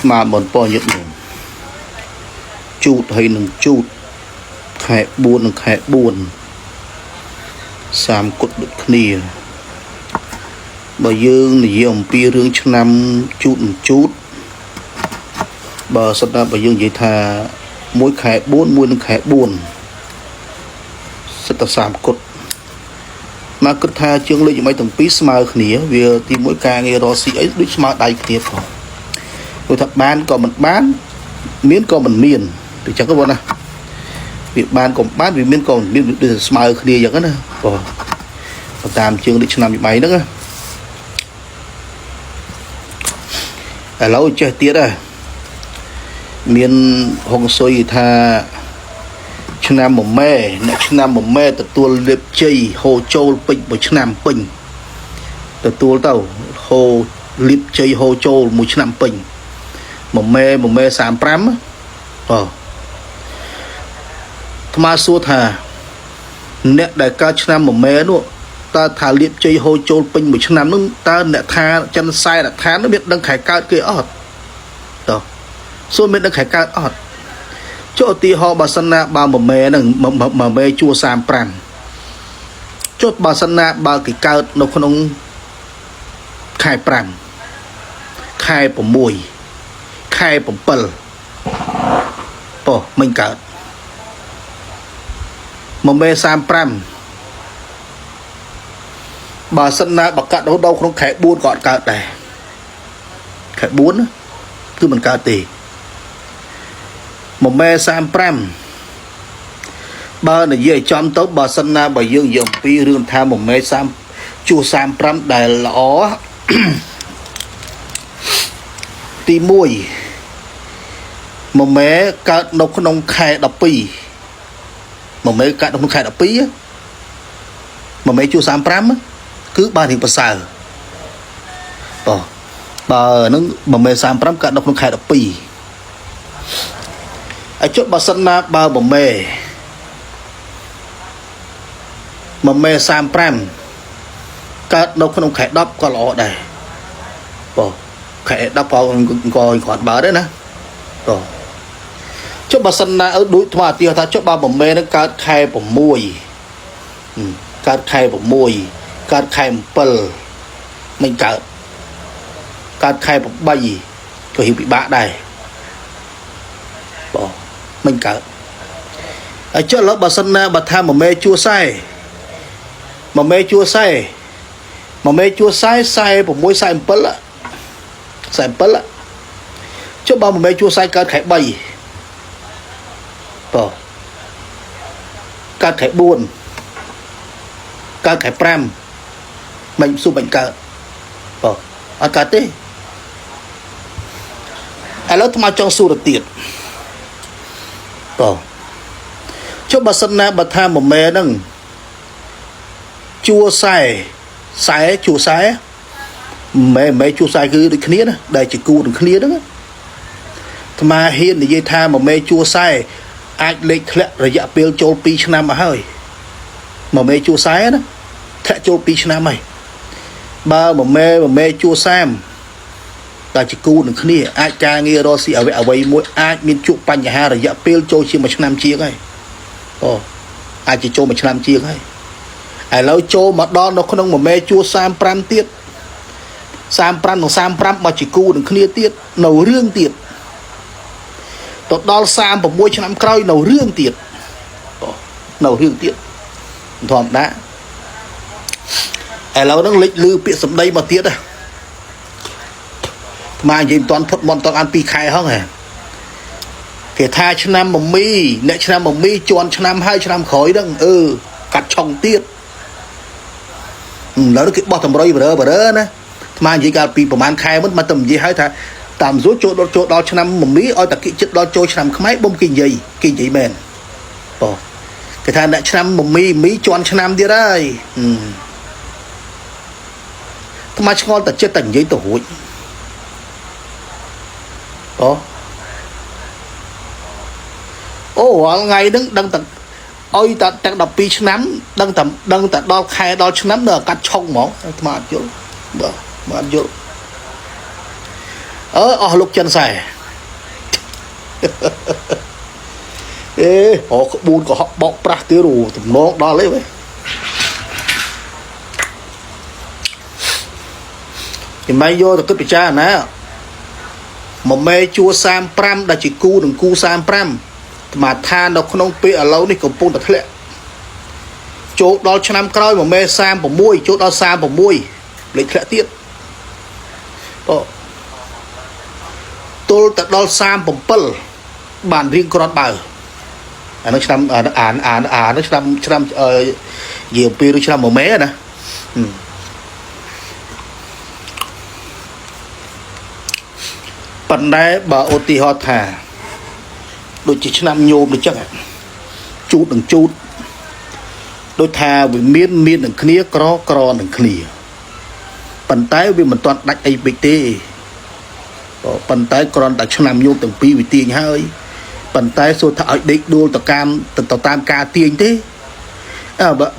mà bọn po nhật chút hay nâng chút khẽ buồn sam cột được kia bà dương là dương pi rương năm chút bà sắp ra bà dương vậy thà mỗi khẽ buồn sẽ ta sam cột mà cứ tha chương lên mấy tầng pí smart khía vì thì mỗi ca nghe đó sĩ ấy đứt smart đầy kia thôi rồi thật bán còn mình bán miếng còn mình miền thì chẳng có bọn nào việc bán còn bán vì miếng còn miếng được smart khía vậy đó rồi tam chương đứt năm mấy nữa à lâu chơi tiết rồi miền hồng xoay tha năm một mê năm một mê từ tua liệp chây hồ châu bình một năm bình từ tua tàu hồ liệp chây hồ châu một năm bình một mê sám pram mà xua thà nè đại ca năm một mê nữa ta thà liệp chây hồ châu bình một năm nữa ta nè tha chân sai là thà nó biết đang khải cao kia ọt đó xua biết đang khải cao ọt chỗ tí họ bà sân nạ bà mà mê chua xàm pram chốt bà sân nạ bà cái cao nó không khai pram khai bổng mùi khai bổng bần mình cao mà mê xàm pram bà sân nạ bà cao đâu không khai buôn gọn cao đây khai buôn cứ mình cao tì một mê sam pram ba này về trong tốt bà sân na bà dương dòng pi rương tham một mê sam chua sam pram đại lõ ti mùi một mê cả nó có nông khai đập pi một mê cả nông khai đập pi một mê chua sam pram cứ ba thì bà sờ bà nó một mê sam pram cả nông khai đập pi ở chỗ bà sân na bà mê sam pram cả đâu không khẽ đắp có lọ đây khẽ đắp coi còn bà đấy nè chỗ bà sân na ở đuổi thoa tiêu ta chỗ bà mê nó cả khai bổng mùi cả khai bổng mùi cả khai bờ mình cả khai bổng bay cho hiểu bị bạ đây mình cả ở chỗ lớp bà sân bà tham mà mê chua sai sai của môi sai một lá chỗ bà mà mê chua sai cả khải bay cả khải buồn cả khải pram mình su bệnh cả ở cả thế ai lớp mà trong su được tiền cho bà sân na bà tham một mẹ nâng chua sai chua sai mẹ chua sai cứ được khía đó đây chỉ cu được khía đó mà hiện thì dây tham một mẹ chua sai ai lấy thẹn rồi dạ bêu châu pi năm mà hơi mà mẹ chua sai đó thẹn châu pi năm mày ba một mẹ chua sam ta chỉ cu được khía ai cha nghe đó xí ở vậy mỗi ai miền chụp pan nhà ha rồi dạ bêu châu chi mà năm chia cái ai chỉ châu mà năm chia cái ai lâu châu mà đo nó không mà mẹ chua sam pram tiết sam pram mà chỉ cu được khía tiết nấu riêng tiết đo sam và môi năm cày nấu riêng tiết thòm đã ai lâu nó lịch lư bị sầm đây mà tiết à mà nhìn toàn phật bọn toàn ăn pi khai không hả kể tha cho năm mà mi nè cho năm mà mi chọn cho năm 2 cho năm khói đó cắt trong tiết nó cái bọt tầm rồi bờ nè mà chỉ cả piประมาณ khai mất mà tầm gì hay thà tạm rút chỗ đó cho năm mà mi oi ta kỹ chất đó cho năm máy bông kinh gì mền cái thà nè cho năm mà mi chọn cho năm đi đây mà cho ngon ta chết tận giấy tổ hội ngày đăng tận ôi ta đang đọc pi nắm đăng tận đo khai đo nắm đờ cắt trong mỏ mà chỗ អស់លោកចិនសែអេអូក្បួនក៏ហក់បោកប្រាស់ទៀតរូទំនងដល់អីវិញចាំមិនយកទៅគិតពិចារណាមកមេជួ35ដែលជាគូនឹងគូ35ស្មាឋាននៅក្នុងពេលឥឡូវនេះកំពុងតែធ្លាក់ចូលដល់ឆ្នាំក្រោយមកមេ36ចូលដល់36លេខធ្លាក់ទៀតអូទល់ទៅដល់37បានរៀងក្រាន់បើអានោះឆ្នាំអានោះឆ្នាំយាពីរឆ្នាំមកមេណាប៉ុន្តែបើឧទាហរណ៍ថាដូចជាឆ្នាំញោមដូចចឹងជូតនឹងជូតដូចថាវាមាននឹងគ្នាក្រនឹងគ្នាប៉ុន្តែវាមិនទាន់ដាច់អីពេកទេប៉ុន្តែគ្រាន់តែឆ្នាំញោមទាំងពីរវាទាញហើយប៉ុន្តែសួរថាឲ្យដេកដួលទៅតាមការទាញទេ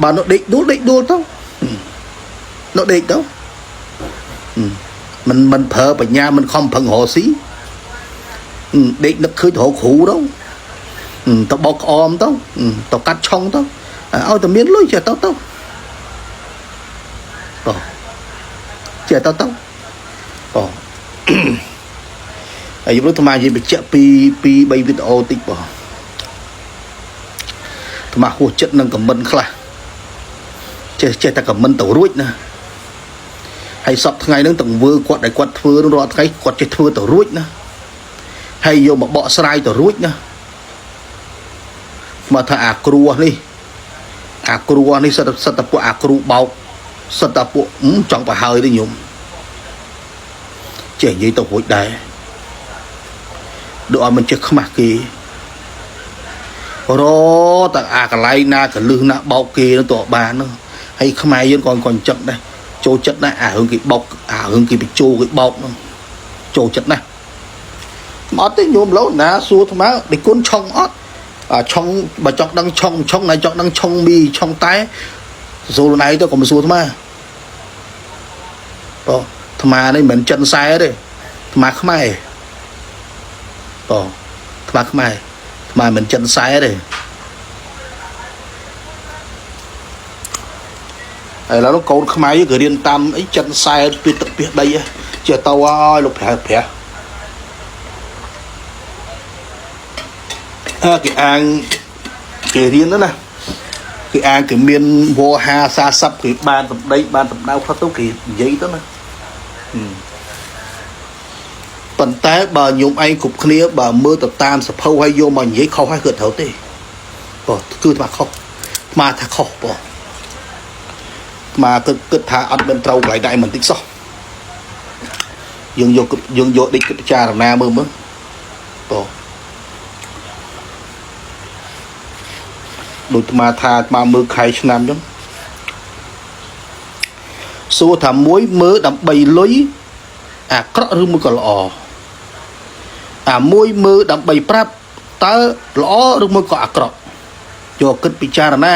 បើនោះដេកដួលទៅនោះដេកទៅមិនប្រើបញ្ញាមិនខំប្រឹងរកស៊ីដេកនឹកឃើញរកគ្រូទៅបោកក្អមទៅកាត់ឆុងទៅឲ្យតែមានលុយចេះទៅចេះទៅហើយយប់នោះអាត្មានិយាយបញ្ជាក់ពី3វីដេអូតិចបងអាត្មាហួសចិត្តនឹងខមមិនខ្លះចេះតែខមមិនទៅរួចណាហើយសពថ្ងៃហ្នឹងទាំងវើគាត់ដែលគាត់ធ្វើរាល់ថ្ងៃគាត់ចេះធ្វើទៅរួចណាហើយយកមកបកស្រាយទៅរួចណាមកថាអាគ្រូនេះសិតតែពួកអាគ្រូបោកសិតតែពួកចង់ប្រហើយទេញោមចេះនិយាយទៅរួចដែរដូចឲ្យមិនចេះខ្មាស់គេរតែអាកន្លែងណាកលឹះណាបោកគេនឹងទៅបានហ្នឹងហើយខ្មែរយើងក៏អញ្ចឹងដែរចូលចិត្តណាស់អារឿងគេបោកអារឿងគេបញ្ជោគេបោកហ្នឹងចូលចិត្តណាស់អត់ទេញោមឡូវណាសួរថ្មដេគុណឆុងអត់ឆុងបើចង់ដឹងឆុងណាចង់ដឹងឆុងមីឆុងតែសួរខ្លួនឯងទៅកុំសួរថ្មថ្មនេះមិនចិនសែទេថ្មខ្មែរថ្មខ្មែរថ្មមិនចិនសែទេហើយឡើយកូនខ្មែរក៏រៀនតាមអីចិនសែពីទឹកពីដីចេះទៅឲ្យលោកប្រាគេអាងគេរៀនណាគេអាងគេមានវោហាសាស័ព្ទគេបានសម្ដីបានសម្ដៅផុតទៅគេនិយាយទៅណាប៉ុន្តែបើញោមឯងគ្រប់គ្នាបើមើលទៅតាមសភៅហើយយកមកនិយាយខុសហើយគឺត្រូវទេគឺថាខុសមកថាខុសមកគិតថាអត់មិនត្រូវកន្លែងដែរមិនតិចសោះយើងយកដេកគិតពិចារណាមើលដូចអាថាអាមើលខែឆ្នាំអញ្ចឹងសួរថាមួយមើលដើម្បីលុយអាក្រក់ឬមួយក៏ល្អអាមួយមើលដើម្បីប្រាប់តើល្អឬមួយក៏អាក្រក់យកគិតពិចារណា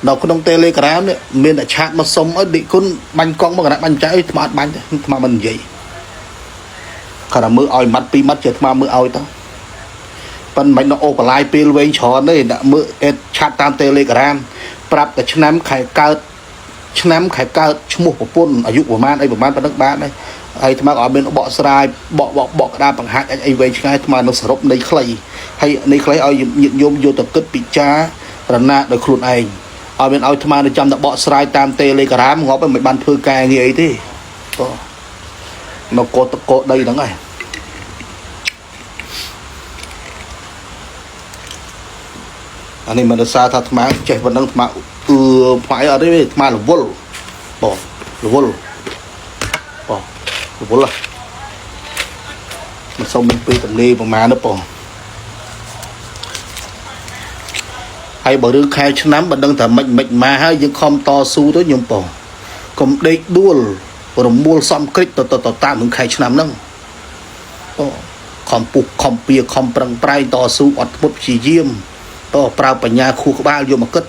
នៅក្នុង Telegram នេះមានតែឆាតមកសុំឲ្យឌីគុណបាញ់កង់មកកណ្ដាស់បាញ់ចៅឲ្យថ្មអត់បាញ់ទេថ្មមិននិយាយគាត់តែមើលឲ្យម៉ាត់2ម៉ាត់ជាថ្មមើលឲ្យទៅប៉ុន្តែមិននៅអូបឡាយពេលវែងច្រើនទេដាក់មើលឆាតតាម Telegram ប្រាប់តែឆ្នាំខែកើតឈ្មោះប្រពន្ធអាយុប្រមាណអីប្រមាណប៉ុណ្្នឹងបានហើយថ្មក៏អត់មានបកស្រាយបកក្តារបង្ហាញអីវែងឆ្ងាយថ្មនឹងសរុបនៃខ្លីហើយនៃខ្លីឲ្យញាតិញោមយកទៅគិតពិចារណាដោយខ្លួនឯងឲ្យមានឲ្យថ្មនៅចាំតែបកស្រាយតាម Telegram ងាប់មិនបានធ្វើការងារអីទេនៅកោតកោដីហ្នឹងហើយអានេះមិនដោយសារថាថ្មចេះប៉ុណ្ណឹងថ្មផ្នែកអត់ទេថ្មរវល់រវល់មិនសូវមានពេលទំនេរប្រមាណទេហើយបើរឿងខែឆ្នាំបើដឹងថាមិនមកហើយយើងខំតស៊ូទៅញោមកុំដេកដួលរមូលសំគ្រិចទៅតាមនឹងខែឆ្នាំហ្នឹងខំពុះខំពៀខំប្រឹងប្រែងតស៊ូអត់ធ្មត់ព្យាយាមប្រើបញ្ញាខួរក្បាលយកមកគិត